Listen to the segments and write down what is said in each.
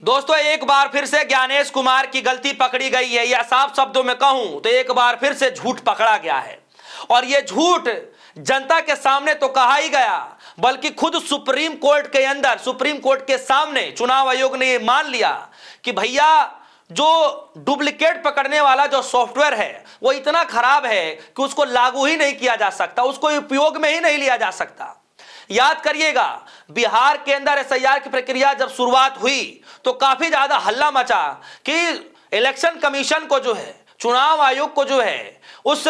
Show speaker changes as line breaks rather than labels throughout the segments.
दोस्तों एक बार फिर से ज्ञानेश कुमार की गलती पकड़ी गई है, या साफ शब्दों में कहूं तो एक बार फिर से झूठ पकड़ा गया है। और यह झूठ जनता के सामने तो कहा ही गया, बल्कि खुद सुप्रीम कोर्ट के अंदर, सुप्रीम कोर्ट के सामने चुनाव आयोग ने यह मान लिया कि भैया जो डुप्लीकेट पकड़ने वाला जो सॉफ्टवेयर है वो इतना खराब है कि उसको लागू ही नहीं किया जा सकता, उसको उपयोग में ही नहीं लिया जा सकता। याद करिएगा, बिहार के अंदर एसआईआर की प्रक्रिया जब शुरुआत हुई तो काफी ज्यादा हल्ला मचा कि इलेक्शन कमीशन को जो है, चुनाव आयोग को जो है, उस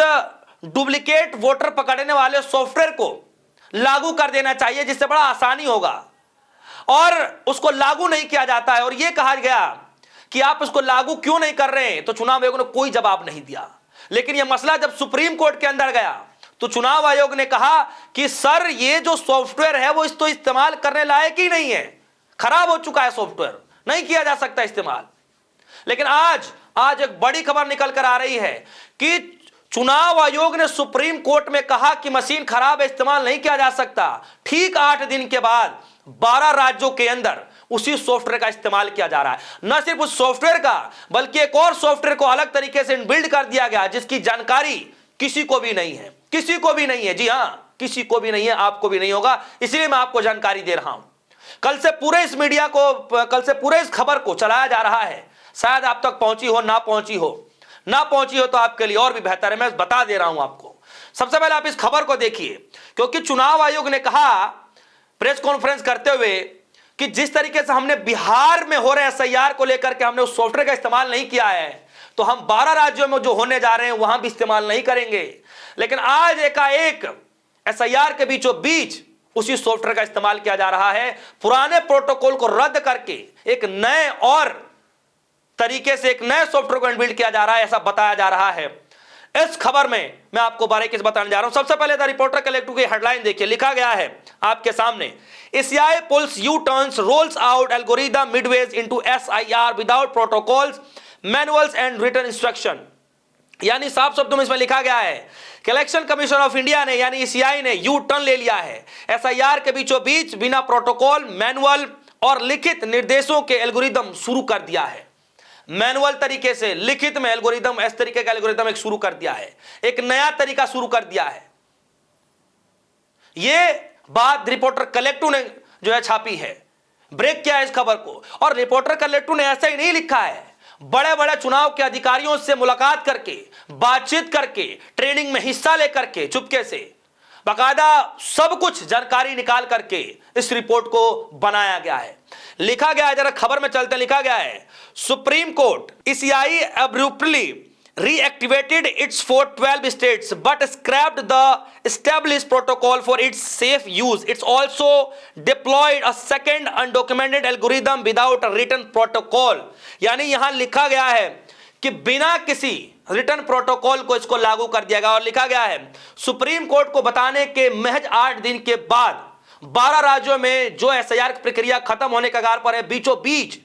डुप्लीकेट वोटर पकड़ने वाले सॉफ्टवेयर को लागू कर देना चाहिए, जिससे बड़ा आसानी होगा। और उसको लागू नहीं किया जाता है और यह कहा गया कि आप इसको लागू क्यों नहीं कर रहे हैं, तो चुनाव आयोग ने कोई जवाब नहीं दिया। लेकिन यह मसला जब सुप्रीम कोर्ट के अंदर गया तो चुनाव आयोग ने कहा कि सर ये जो सॉफ्टवेयर है वो इसको इस्तेमाल करने लायक ही नहीं है, खराब हो चुका है सॉफ्टवेयर, नहीं किया जा सकता इस्तेमाल। लेकिन आज एक बड़ी खबर निकल कर आ रही है कि चुनाव आयोग ने सुप्रीम कोर्ट में कहा कि मशीन खराब है, इस्तेमाल नहीं किया जा सकता। ठीक 8 दिन के बाद 12 राज्यों के अंदर उसी सॉफ्टवेयर का इस्तेमाल किया जा रहा है। न सिर्फ उस सॉफ्टवेयर का, बल्कि एक और सॉफ्टवेयर को अलग तरीके से बिल्ड कर दिया गया, जिसकी जानकारी किसी को भी नहीं है, किसी को भी नहीं है। जी हां, किसी को भी नहीं है, आपको भी नहीं होगा, इसलिए मैं आपको जानकारी दे रहा हूं। कल से पूरे इस मीडिया को, कल से पूरे इस खबर को चलाया जा रहा है। शायद आप तक पहुंची हो, ना पहुंची हो तो आपके लिए और भी बेहतर है, मैं बता दे रहा हूं आपको। सबसे पहले आप इस खबर को देखिए, क्योंकि चुनाव आयोग ने कहा प्रेस कॉन्फ्रेंस करते हुए कि जिस तरीके से हमने बिहार में हो रहे एसआईआर को लेकर के हमने उस सॉफ्टवेयर का इस्तेमाल नहीं किया है, तो हम 12 राज्यों में जो होने जा रहे हैं वहां भी इस्तेमाल नहीं करेंगे। लेकिन आज एकाएक एसआईआर के बीचों बीच उसी सॉफ्टवेयर का इस्तेमाल किया जा रहा है। पुराने प्रोटोकॉल को रद्द करके एक नए और तरीके से एक नए सॉफ्टवेयर को बिल्ड किया जा रहा है, ऐसा बताया जा रहा है। इस खबर में मैं आपको बारीकी से बताने जा रहा हूं। सबसे पहले द रिपोर्टर कलेक्टिव की हेडलाइन देखिए, लिखा गया है आपके सामने, ECI pulls U turns rolls out algorithm midways into SIR without protocols, manuals and written instruction. यानी साफ शब्दों में इसमें लिखा गया है कि इलेक्शन कमीशन ऑफ इंडिया ने यानी ईसीआई ने यू टर्न ले लिया है। एसआईआर के बीचों बीच बिना प्रोटोकॉल, मैनुअल और लिखित निर्देशों के एल्गोरिदम शुरू कर दिया है। मैनुअल तरीके से, लिखित में एल्गोरिदम, इस तरीके का एल्गोरिदम एक शुरू कर दिया है, एक नया तरीका शुरू कर दिया है। यह बात रिपोर्टर कलेक्टिव ने जो है छापी है, ब्रेक किया है इस खबर को। और रिपोर्टर कलेक्टिव ने ऐसा ही नहीं लिखा है, बड़े बड़े चुनाव के अधिकारियों से मुलाकात करके, बातचीत करके, ट्रेनिंग में हिस्सा लेकर के, चुपके से बाकायदा सब कुछ जानकारी निकाल करके इस रिपोर्ट को बनाया गया है। लिखा गया है, जरा खबर में चलते, लिखा गया है, supreme court ECI abruptly reactivated its 412 states but scrapped the established protocol for its safe use. It's also deployed a second undocumented algorithm without a written protocol. यानी यहां लिखा गया है कि बिना किसी रिटर्न प्रोटोकॉल को इसको लागू कर दिया गया। और लिखा गया है सुप्रीम कोर्ट को बताने के महज 8 दिन के बाद 12 राज्यों में जो एसआईआर की प्रक्रिया खत्म होने के कगार पर है, बीचों बीच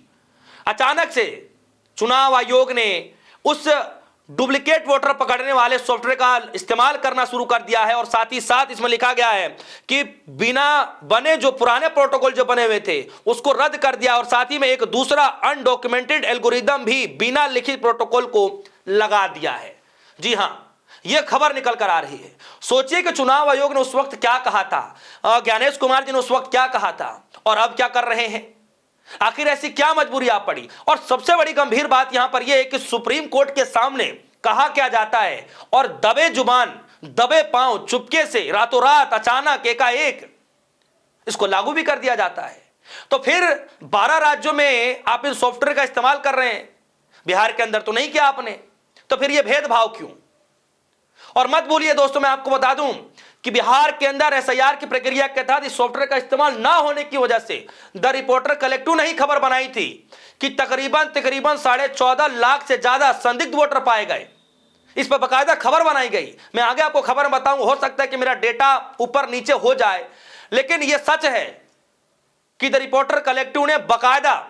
अचानक से चुनाव आयोग ने उस डुप्लीकेट वोटर पकड़ने वाले सॉफ्टवेयर का इस्तेमाल करना शुरू कर दिया है। और साथ ही साथ इसमें लिखा गया है कि बिना बने जो पुराने प्रोटोकॉल जो बने हुए थे उसको रद्द कर दिया, और साथ ही में एक दूसरा अनडॉक्यूमेंटेड एल्गोरिदम भी बिना लिखित प्रोटोकॉल को लगा दिया है। जी हां, यह खबर निकल कर आ रही है। सोचिए कि चुनाव आयोग ने उस वक्त क्या कहा था, ज्ञानेश कुमार जी ने उस वक्त क्या कहा था, और अब क्या कर रहे हैं। आखिर ऐसी क्या मजबूरी आ पड़ी। और सबसे बड़ी गंभीर बात यहां पर यह है कि सुप्रीम कोर्ट के सामने कहा क्या जाता है और दबे जुबान, दबे पांव, चुपके से रातों रात अचानक एकाएक इसको लागू भी कर दिया जाता है। तो फिर 12 राज्यों में आप इस सॉफ्टवेयर का इस्तेमाल कर रहे हैं, बिहार के अंदर तो नहीं किया आपने, तो फिर यह भेदभाव क्यों। और मत भूलिए दोस्तों, मैं आपको बता दूं कि बिहार के अंदर एसआईआर की प्रक्रिया के तहत इस सॉफ्टवेयर का इस्तेमाल ना होने की वजह से द रिपोर्टर कलेक्टिव ने ही खबर बनाई थी कि तकरीबन 14.5 लाख से ज्यादा संदिग्ध वोटर पाए गए। इस पर बाकायदा खबर बनाई गई। मैं आगे आपको खबर बताऊंगा, हो सकता है कि मेरा डेटा ऊपर नीचे हो जाए, लेकिन यह सच है कि द रिपोर्टर कलेक्टिव ने बाकायदा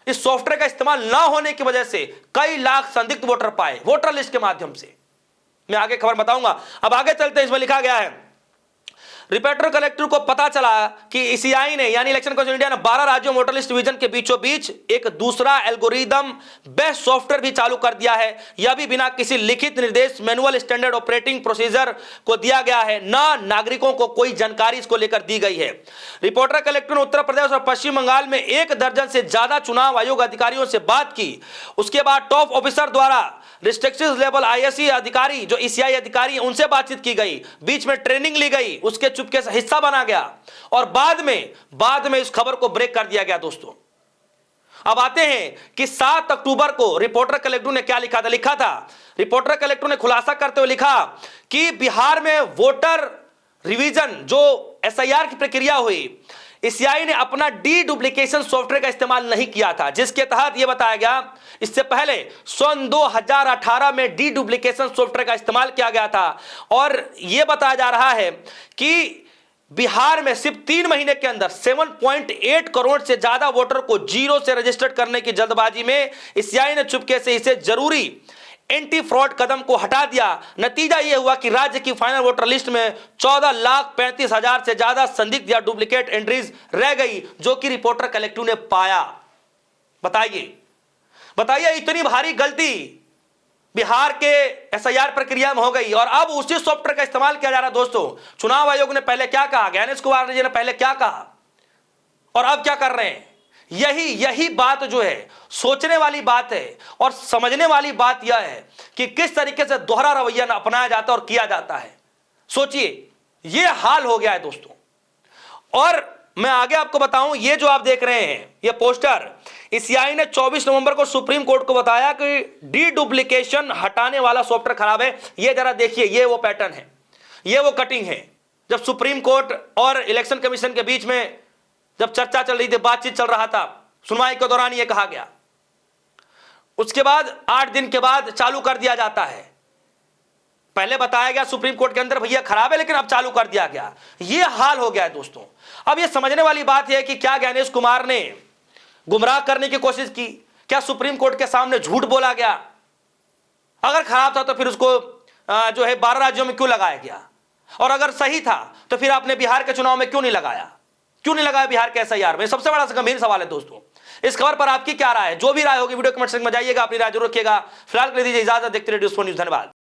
इस सॉफ्टवेयर का इस्तेमाल ना होने की वजह से कई लाख संदिग्ध वोटर पाए वोटर लिस्ट के माध्यम से। मैं आगे खबर बताऊंगा। अब आगे चलते हैं, इसमें लिखा गया है रिपोर्टर कलेक्टर को पता चला कि ईसीआई ने यानी इलेक्शन कमीशन ऑफ इंडिया ने 12 राज्यों में वोटर लिस्ट डिवीजन के बीचों बीच एक दूसरा एल्गोरिदम बेस्ड सॉफ्टवेयर भी चालू कर दिया है। यह भी बिना किसी लिखित निर्देश मैनुअल स्टैंडर्ड ऑपरेटिंग प्रोसीजर को दिया गया है, न नागरिकों को कोई जानकारी इसको लेकर दी गई है। रिपोर्टर कलेक्टर ने उत्तर प्रदेश और पश्चिम बंगाल में 1 दर्जन से ज्यादा चुनाव आयोग अधिकारियों से बात की। उसके बाद टॉप ऑफिसर द्वारा रिस्ट्रिक्शन लेवल आईएससी अधिकारी जो ईसीआई अधिकारी उनसे बातचीत की गई, बीच में ट्रेनिंग ली गई, उसके चुपके से हिस्सा बना गया और बाद में इस खबर को ब्रेक कर दिया गया। दोस्तों अब आते हैं कि 7 अक्टूबर को रिपोर्टर कलेक्टर ने क्या लिखा था। रिपोर्टर कलेक्टर ने खुलासा करते हुए लिखा कि बिहार में वोटर रिवीजन जो एसआईआर की प्रक्रिया हुई, ईसीआई ने अपना डी डुप्लीकेशन सॉफ्टवेयर का इस्तेमाल नहीं किया था, जिसके तहत यह बताया गया इससे पहले सन 2018 में डी डुप्लीकेशन सॉफ्टवेयर का इस्तेमाल किया गया था। और यह बताया जा रहा है कि बिहार में सिर्फ 3 महीने के अंदर 7.8 करोड़ से ज्यादा वोटर को जीरो से रजिस्टर्ड करने की जल्दबाजी में ईसीआई ने चुपके से इसे जरूरी एंटी फ्रॉड कदम को हटा दिया। नतीजा यह हुआ कि राज्य की फाइनल वोटर लिस्ट में 14,35,000 से ज्यादा संदिग्ध या डुप्लीकेट एंट्रीज रह गई, जो कि रिपोर्टर कलेक्टर ने पाया। बताइए इतनी भारी गलती बिहार के एसआईआर प्रक्रिया में हो गई और अब उसी सॉफ्टवेयर का इस्तेमाल किया जा रहा है। दोस्तों चुनाव आयोग ने पहले क्या कहा, ज्ञानेश कुमार जी ने पहले क्या कहा और अब क्या कर रहे हैं, यही बात जो है सोचने वाली बात है और समझने वाली बात यह है कि किस तरीके से दोहरा रवैया अपनाया जाता है और किया जाता है। सोचिए यह हाल हो गया है दोस्तों। और मैं आगे आपको बताऊं, ये जो आप देख रहे हैं ये पोस्टर, ईसीआई ने 24 नवंबर को सुप्रीम कोर्ट को बताया कि डी डुप्लीकेशन हटाने वाला सॉफ्टवेयर खराब है। ये जरा देखिए, ये वो पैटर्न है, ये वो कटिंग है। जब सुप्रीम कोर्ट और इलेक्शन कमीशन के बीच में जब चर्चा चल रही थी, बातचीत चल रहा था, सुनवाई के दौरान यह कहा गया, उसके बाद 8 दिन के बाद चालू कर दिया जाता है। पहले बताया गया सुप्रीम कोर्ट के अंदर भैया खराब है, लेकिन अब चालू कर दिया गया। यह हाल हो गया है दोस्तों। अब यह समझने वाली बात यह है कि क्या ज्ञानेश कुमार ने गुमराह करने की कोशिश की, क्या सुप्रीम कोर्ट के सामने झूठ बोला गया? अगर खराब था तो फिर उसको जो है 12 राज्यों में क्यों लगाया गया, और अगर सही था तो फिर आपने बिहार के चुनाव में क्यों नहीं लगाया बिहार के एसआईआर में? सबसे बड़ा गंभीर सवाल है दोस्तों। इस खबर पर आपकी क्या राय है? जो भी राय होगी वीडियो कमेंट सेक्शन में जाइएगा, अपनी राय जरूर रखिएगा। फिलहाल के लिए दीजिए इजाजत, देखते रहिए न्यूज़। धन्यवाद।